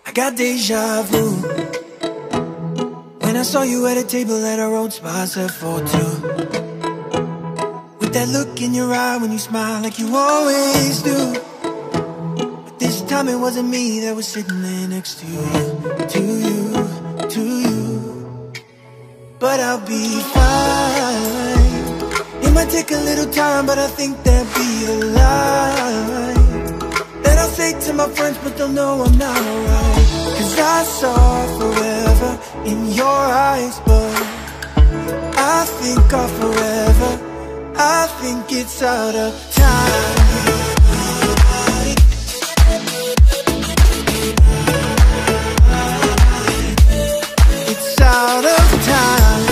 I got deja vu when I saw you at a table at a road spot set for two. With that look in your eye when you smile like you always do. But this time it wasn't me that was sitting there next to you, to you, to you. But I'll be fine. It might take a little time, but I think that'll be the line that I'll say to my friends, but they'll know I'm not alright. Cause I saw forever in your eyes, but I think of forever, I think it's out of time. It's out of time.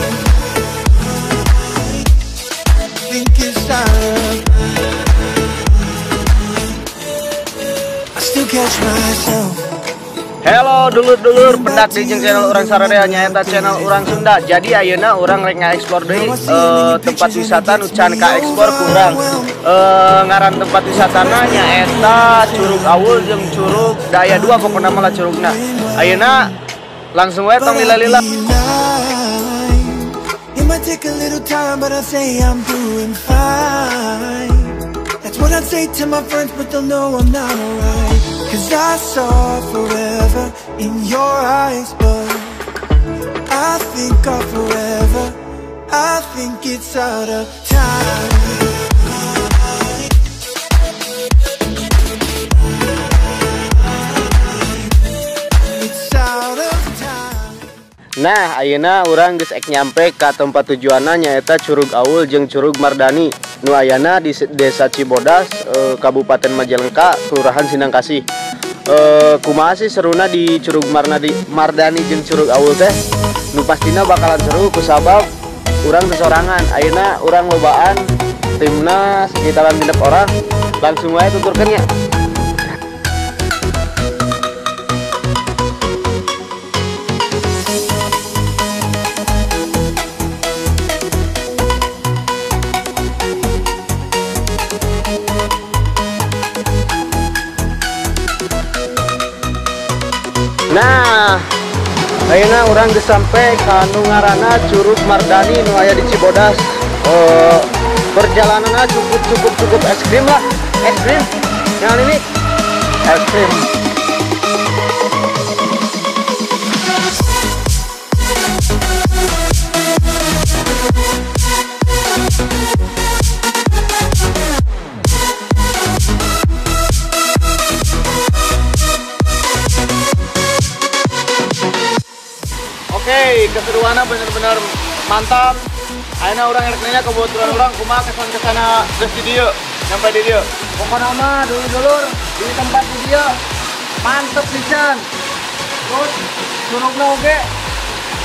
I think it's out of I still catch myself. Halo dulur-dulur pendak di channel orang Saradea nyaeta channel orang Sunda. Jadi ayeuna orang rek ngaeksplor deui tempat wisata nu can kaeksplor kurang. Ngaran tempat wisatana nyaeta Curug Awul jeung Curug Daya 2 pokona mah curugna. Ayeuna langsung we tong lila-lila. It might take a little time, but I say I'm doing fine. That's what I'd say to my friends, but they'll know I'm not alright. Cause I saw forever in your eyes, but I think of forever, I think it's out of time. Nah, ayeuna urang geus ek nyampe ka tempat tujuanna nyaeta Curug Awul jeung Curug Mardani nu ayana di Desa Cibodas, Kabupaten Majalengka, Kelurahan Sindangkasih. Kumaha sih seruna di Curug Mardani jeung Curug Awul teh? Nu pastina bakalan seru kusabab urang sesorangan. Ayeuna urang lobaan timna sekitaran 6 orang. Langsung wae tuturkeun nya. Nah, ayeuna urang geus sampe ka nu ngaranna Curug Mardani nu aya di Cibodas. Perjalananna cukup ekstrim lah. Ekstrim. Yang ini ekstrim. Oke, keseruannya bener-bener mantap. Ayeuna urang rek nanya kebetulan urang kumaha kesan-kesana geus di dieu, nyampe di dieu. Pokona mah dulur-dulur di tempat di dieu mantep pisan. Terus curugna oge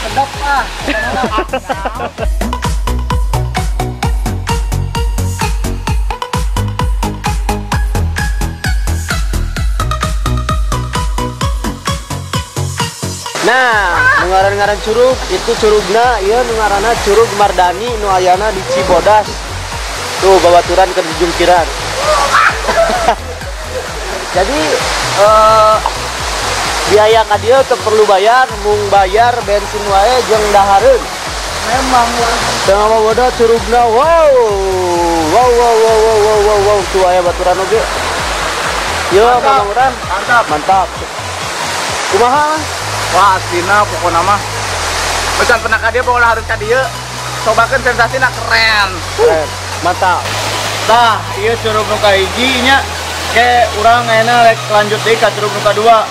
sedep ah. Nah, ngaran-ngaran curug itu curugna ieu nu ngaranna Curug Mardani nu ayana di Cibodas. Tuh babaturan ke jungkiran. Jadi biaya ka dieu teu perlu bayar, mung bayar bensin wae jeung dahareun. Memang lah. Teu bodoh curugna. Wow. Tuh aya baturan oge. Yo, kamuran. Mantap. Kumaha? Wah, aslina pokoknya mah bukan pernah ka dieu, pokoknya harus ka dieu. Cobakeun sensasina keren. Mantap. Tah, ieu curug nu kahiji nya ke urang ayeuna rek lanjut deui ka curug nu kadua.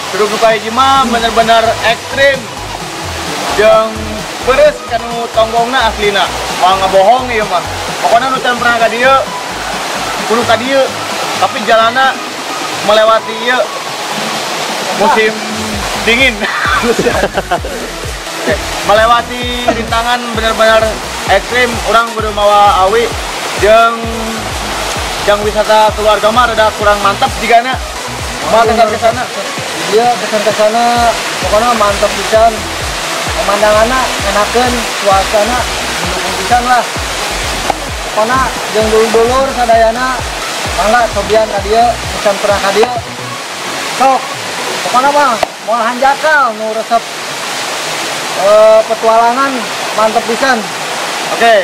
Curug nu kahiji mah bener-bener ekstrim. Jeung beres kanu tonggongna aslina. Moal ngabohong ieu mah. Pokoknya nu can pernah ka dieu kudu ka dieu. Tapi jalanna melewati ieu musim dingin. Melewati rintangan benar-benar ekstrim. Orang kudu mawa awi jeung wisata keluarga mah rada kurang mantap jigana. Mah kesan-kesana. Iya, kesan-kesana pokoknya mantap pisan. Pemandanganna enakeun, suasana mendukung pisan lah. Pokoknya jeung dulur-dulur sadayana mangga cobian ka dieu, pisan pernah ka dieu. Sok Pokoknya mah mau hanjakal nu resep petualangan mantep pisan. Oke.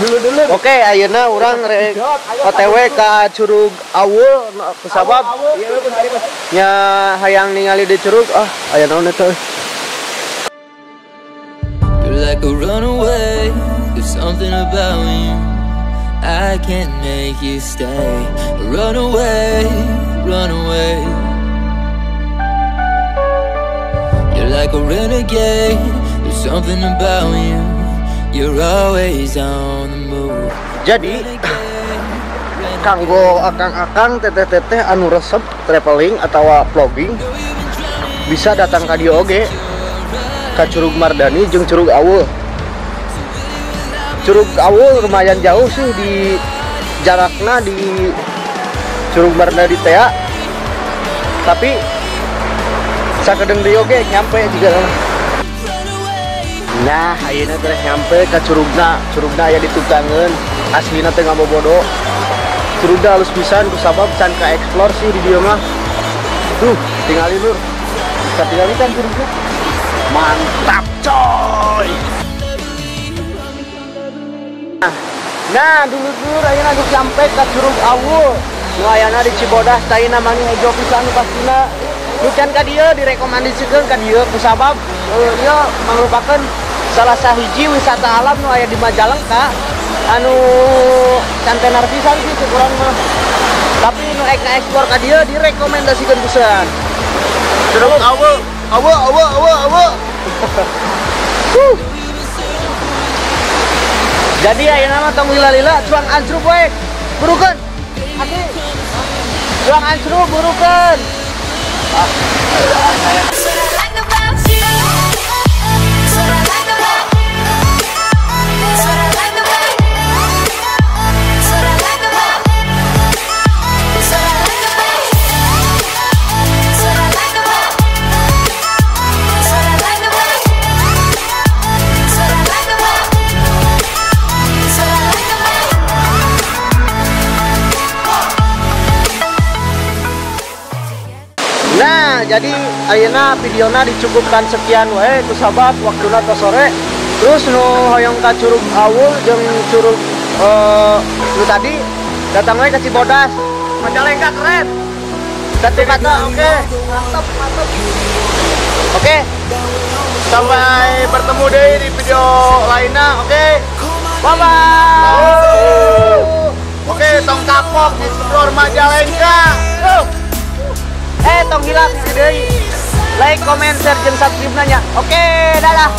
Dulu. Oke, ayeuna urang rek OTW ka Curug Awul kusabab nya hayang ningali di curug aya naon eta. You're like a runaway, there's something about you I can't make you stay. Run away, run away. You're like a renegade, there's something about you. You're always on the move. Jadi kanggo akang-akang teteh-teteh anu resep traveling atau vlogging bisa datang ka dieu oge ka Curug Mardani jeung Curug Awul. Curug Awul lumayan jauh sih di jarakna di Curug Mardani teh. Tapi sakedeng dieu oge nyampe juga. Nah, ayeuna teh nyampe ka curugna aya ditutangeun. Aslina teh ngabobodo. Curugna halus pisan kusabab can ka explore sih di dieu mah. Tuh, tingali lur. Katingali kan curugna. Mantap, coy. Nah, dulur-dulur ayeuna geus nyampe ka Curug Awul. Nu ayana di Cibodas teh namanya hejo pisan pastina. Nu can ka dieu direkomendasikeun ka dieu kusabab ieu mangrupakeun salah sahiji wisata alam nu aya di Majalengka anu cantenar pisan sih kurang mah. Tapi nu ek ngaeksplor ka dieu direkomendasikeun pisan. Curug Awul. Jadi ayeuna mah tong lila-lila cuang ansrup we. Burukeun. Ati. Cuang ansrup burukeun. Nah, jadi ayeuna videona dicukupkan sekian wae kusabab waktuna tos sore. Terus nu hoyong ka Curug Awul jeung Curug nu tadi datang we ka Cibodas. Majalengka keren. Satu kata oke. Mantap. Oke. Sampai bertemu deh di video lainnya, oke? Bye bye. Oke, tong kapok explore Majalengka. Tong hilap deui. Like, comment, share, jeung subscribe nanya. Oke, dadah.